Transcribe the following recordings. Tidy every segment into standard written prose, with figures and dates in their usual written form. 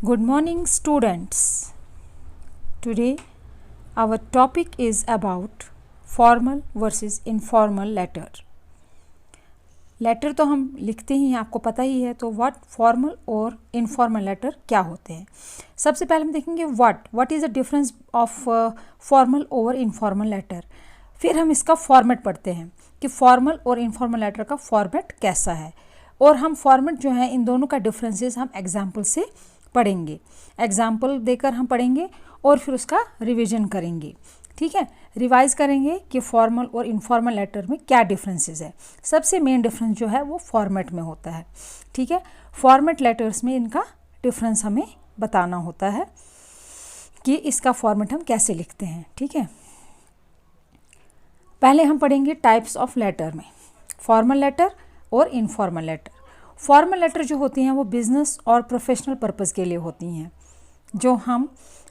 Good morning, students. Today our topic is about formal versus informal letter. Letter तो हम लिखते ही हैं, आपको पता ही है, तो व्हाट फॉर्मल और इनफॉर्मल लेटर क्या होते हैं। सबसे पहले हम देखेंगे what is the difference of formal और इनफॉर्मल लेटर। फिर हम इसका फॉर्मेट पढ़ते हैं कि फॉर्मल और इनफॉर्मल लेटर का फॉर्मेट कैसा है, और हम फॉर्मेट जो है इन दोनों का डिफरेंसेस हम एग्जाम्पल से पढ़ेंगे। एग्जाम्पल देकर हम पढ़ेंगे और फिर उसका रिवीजन करेंगे। ठीक है, रिवाइज करेंगे कि फॉर्मल और इनफॉर्मल लेटर में क्या डिफरेंसेस है। सबसे मेन डिफरेंस जो है वो फॉर्मेट में होता है। ठीक है, फॉर्मेट लेटर्स में इनका डिफरेंस हमें बताना होता है कि इसका फॉर्मेट हम कैसे लिखते हैं। ठीक है, पहले हम पढ़ेंगे टाइप्स ऑफ लेटर में, फॉर्मल लेटर और इनफॉर्मल लेटर। फॉर्मल लेटर जो होती हैं वो बिज़नेस और प्रोफेशनल पर्पस के लिए होती हैं, जो हम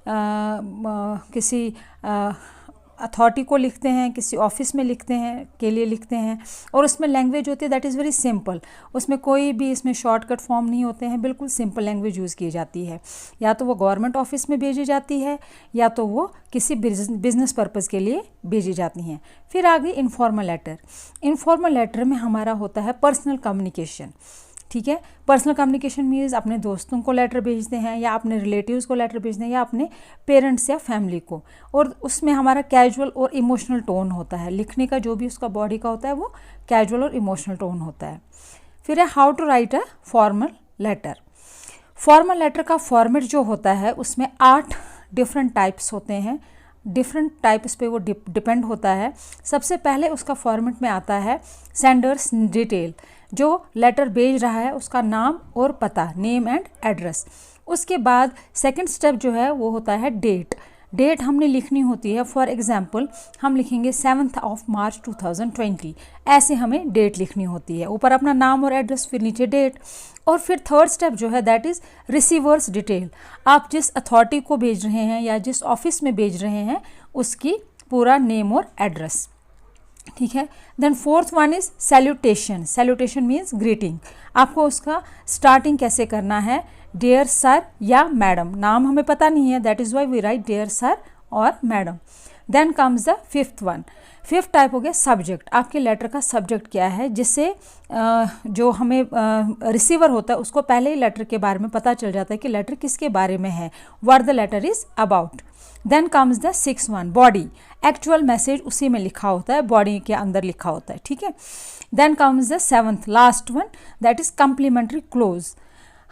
किसी अथॉरिटी को लिखते हैं, किसी ऑफिस में लिखते हैं के लिए लिखते हैं, और उसमें लैंग्वेज होती है दैट इज़ वेरी सिंपल। उसमें कोई भी इसमें शॉर्टकट फॉर्म नहीं होते हैं, बिल्कुल सिंपल लैंग्वेज यूज़ की जाती है। या तो वो गवर्नमेंट ऑफिस में भेजी जाती है या तो वो किसी बिजनेस पर्पज़ के लिए भेजी जाती हैं। फिर आगे इनफॉर्मल लेटर। इनफॉर्मल लेटर में हमारा होता है पर्सनल कम्युनिकेशन। ठीक है, पर्सनल कम्युनिकेशन मीन्स अपने दोस्तों को लेटर भेजते हैं या अपने रिलेटिव्स को लेटर भेजते हैं या अपने पेरेंट्स या फैमिली को, और उसमें हमारा कैजुअल और इमोशनल टोन होता है। लिखने का जो भी उसका बॉडी का होता है वो कैजुअल और इमोशनल टोन होता है। फिर है how to write a formal letter. Formal letter का फॉर्मेट जो होता है उसमें 8 डिफरेंट टाइप्स होते हैं। डिफरेंट टाइप्स पे वो डिपेंड होता है। सबसे पहले उसका फॉर्मेट में आता है सेंडर्स डिटेल, जो लेटर भेज रहा है उसका नाम और पता, नेम एंड एड्रेस। उसके बाद सेकंड स्टेप जो है वो होता है डेट हमने लिखनी होती है। फॉर एग्जांपल हम लिखेंगे 7 मार्च 2020, ऐसे हमें डेट लिखनी होती है। ऊपर अपना नाम और एड्रेस, फिर नीचे डेट। और फिर थर्ड स्टेप जो है दैट इज़ रिसीवर्स डिटेल। आप जिस अथॉरिटी को भेज रहे हैं या जिस ऑफिस में भेज रहे हैं उसकी पूरा नेम और एड्रेस। ठीक है, then fourth one is salutation. Salutation means greeting. आपको उसका स्टार्टिंग कैसे करना है, डियर सर या मैडम। नाम हमें पता नहीं है, that is why we write dear sir or madam. Then comes the fifth one. Fifth type हो गया सब्जेक्ट। आपके लेटर का सब्जेक्ट क्या है, जिससे जो हमें रिसीवर होता है उसको पहले ही लेटर के बारे में पता चल जाता है कि लेटर किसके बारे में है, what the letter is about. Then comes the six one, body. Actual message उसी में लिखा होता है, बॉडी के अंदर लिखा होता है। ठीक है, then comes the seventh last one, that is complimentary close.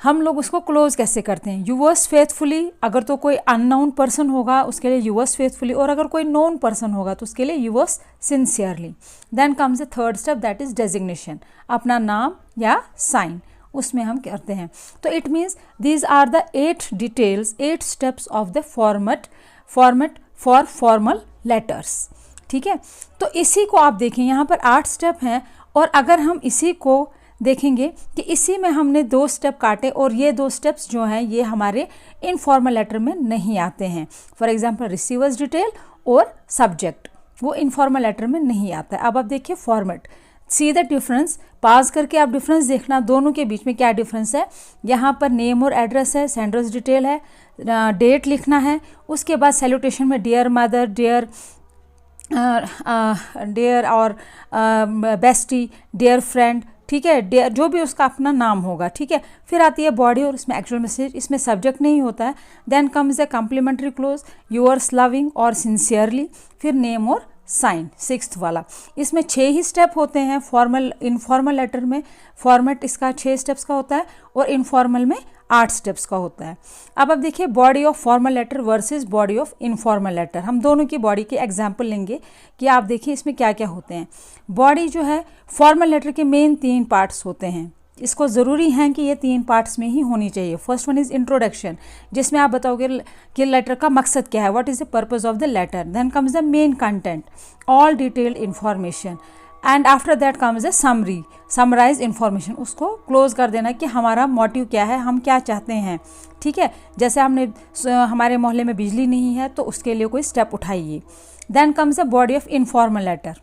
हम लोग उसको क्लोज कैसे करते हैं, यूवर्स फेथफुली। अगर तो कोई अननोन पर्सन होगा उसके लिए यूवर्स फेथफुली, और अगर कोई नोन पर्सन होगा तो उसके लिए yours sincerely. Then comes the third step that is designation, अपना नाम या साइन उसमें हम करते हैं। तो it means these are the 8 details, 8 steps of the format for formal letters. ठीक है, तो इसी को आप देखें, यहाँ पर 8 स्टेप हैं, और अगर हम इसी को देखेंगे कि इसी में हमने 2 स्टेप काटे, और ये 2 स्टेप्स जो हैं ये हमारे इनफॉर्मल लेटर में नहीं आते हैं। फॉर एग्जांपल रिसीवर्स डिटेल और सब्जेक्ट, वो इनफॉर्मल लेटर में नहीं आता है। अब आप देखिए फॉर्मेट, सी द डिफरेंस। पास करके आप डिफरेंस देखना दोनों के बीच में क्या डिफरेंस है। यहाँ पर नेम और एड्रेस है, सेंडर्स डिटेल है, डेट लिखना है। उसके बाद सैल्यूटेशन में डियर मदर, डियर और बेस्टी, डियर फ्रेंड। ठीक है, डियर जो भी उसका अपना नाम होगा। ठीक है, फिर आती है बॉडी और इसमें एक्चुअल मैसेज, इसमें सब्जेक्ट नहीं होता है। Then comes the complimentary close, yours loving और सिंसियरली, फिर नेम और साइन, सिक्स्थ वाला। इसमें 6 ही स्टेप होते हैं फॉर्मल इनफॉर्मल लेटर में। फॉर्मेट इसका 6 स्टेप्स का होता है और इनफॉर्मल में 8 स्टेप्स का होता है। अब देखिए body of formal letter versus body of informal letter. हम दोनों की बॉडी के एग्जाम्पल लेंगे कि आप देखिए इसमें क्या क्या होते हैं। बॉडी जो है फॉर्मल लेटर के मेन 3 पार्ट्स होते हैं। इसको ज़रूरी है कि ये 3 पार्ट्स में ही होनी चाहिए। फर्स्ट वन इज़ इंट्रोडक्शन, जिसमें आप बताओगे कि लेटर का मकसद क्या है, what is the purpose of the letter. Then comes the main content, all detailed information, and after that comes the summary, summarize information. उसको क्लोज कर देना कि हमारा मोटिव क्या है, हम क्या चाहते हैं। ठीक है, जैसे हमने हमारे मोहल्ले में बिजली नहीं है तो उसके लिए कोई स्टेप उठाइए। Then comes the body of informal letter,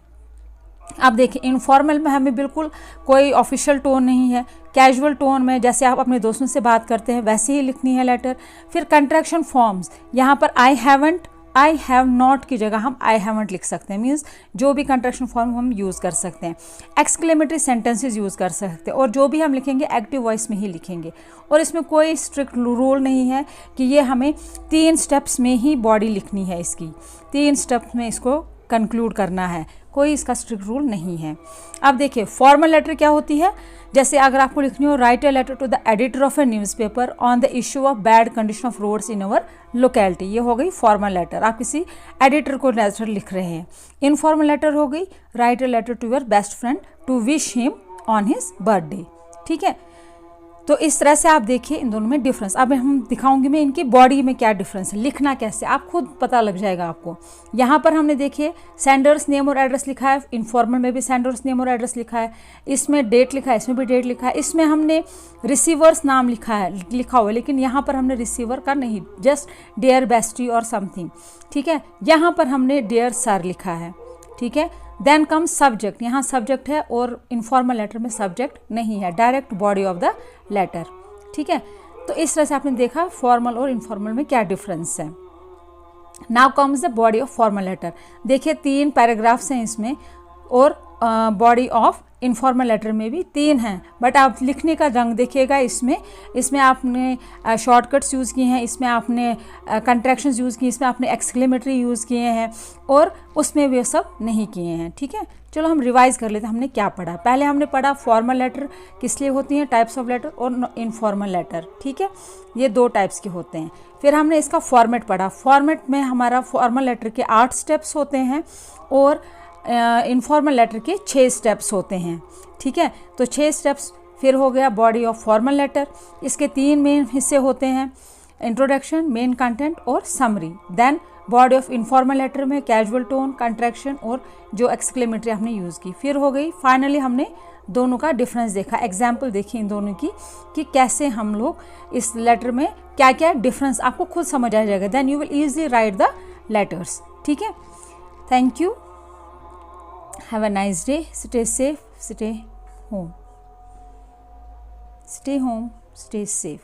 अब देखिए इनफॉर्मल में हमें बिल्कुल कोई ऑफिशियल टोन नहीं है, कैजुअल टोन में जैसे आप अपने दोस्तों से बात करते हैं वैसे ही लिखनी है लेटर। फिर कंट्रैक्शन फॉर्म्स, यहाँ पर I haven't, I have not की जगह हम आई हैवंट लिख सकते हैं, मीन्स जो भी कंट्रैक्शन फॉर्म हम यूज़ कर सकते हैं। एक्सक्लेमेटरी सेंटेंसेस यूज़ कर सकते हैं, और जो भी हम लिखेंगे एक्टिव वॉइस में ही लिखेंगे। और इसमें कोई स्ट्रिक्ट रूल नहीं है कि ये हमें 3 स्टेप्स में ही बॉडी लिखनी है, इसकी 3 स्टेप्स में इसको कंक्लूड करना है, कोई इसका स्ट्रिक्ट रूल नहीं है। अब देखिए फॉर्मल लेटर क्या होती है, जैसे अगर आपको लिखनी हो write a letter to the editor of a newspaper on the issue of bad condition of roads in our locality, ये हो गई फॉर्मल लेटर, आप किसी एडिटर को लेटर लिख रहे हैं। इनफॉर्मल लेटर हो गई write a letter to your best friend to wish him on his birthday. ठीक है, तो इस तरह से आप देखिए इन दोनों में डिफरेंस। अब हम दिखाऊंगी मैं इनकी बॉडी में क्या डिफरेंस है, लिखना कैसे आप खुद पता लग जाएगा आपको। यहाँ पर हमने देखिए सेंडर्स नेम और एड्रेस लिखा है, इनफॉर्मल में भी सेंडर्स नेम और एड्रेस लिखा है, इसमें डेट लिखा है, इसमें भी डेट लिखा है, इसमें हमने रिसीवर्स नाम लिखा हुआ है, लेकिन यहाँ पर हमने रिसीवर का नहीं, जस्ट डियर बेस्टी और समथिंग। ठीक है, यहाँ पर हमने डियर सर लिखा है। ठीक है, देन कम सब्जेक्ट, यहाँ सब्जेक्ट है और इनफॉर्मल लेटर में सब्जेक्ट नहीं है, direct body of the letter. ठीक है, तो इस तरह से आपने देखा फॉर्मल और इनफॉर्मल में क्या डिफरेंस है। Now comes the body of formal letter. देखिए 3 पैराग्राफ्स हैं इसमें, और बॉडी ऑफ इनफॉर्मल लेटर में भी 3 हैं, बट आप लिखने का रंग देखिएगा, इसमें आपने शॉर्टकट्स यूज़ किए हैं, इसमें आपने कंट्रैक्शंस यूज़ किए, इसमें आपने एक्सक्लेमेटरी यूज़ किए हैं, और उसमें वे सब नहीं किए हैं। ठीक है, चलो हम रिवाइज कर लेते हैं हमने क्या पढ़ा। पहले हमने पढ़ा फॉर्मल लेटर किस लिए होती हैं, टाइप्स ऑफ लेटर, और इनफॉर्मल लेटर। ठीक है, ये 2 टाइप्स के होते हैं। फिर हमने इसका फॉर्मेट पढ़ा, फॉर्मेट में हमारा फॉर्मल लेटर के 8 स्टेप्स होते हैं और इनफॉर्मल लेटर के 6 स्टेप्स होते हैं। ठीक है, तो 6 स्टेप्स। फिर हो गया बॉडी ऑफ फॉर्मल लेटर, इसके 3 मेन हिस्से होते हैं, इंट्रोडक्शन, मेन कंटेंट और summary. Then body of informal letter में कैजुअल टोन, कंट्रैक्शन और जो एक्सक्लेमेटरी आपने यूज़ की। फिर हो गई फाइनली हमने दोनों का डिफरेंस देखा, एग्जाम्पल देखी इन दोनों की कि कैसे हम लोग इस लेटर में क्या क्या डिफरेंस, आपको खुद समझ आ जाएगा। Then you will easily write the letters. ठीक है, thank you, have a nice day, stay safe, stay home, stay safe.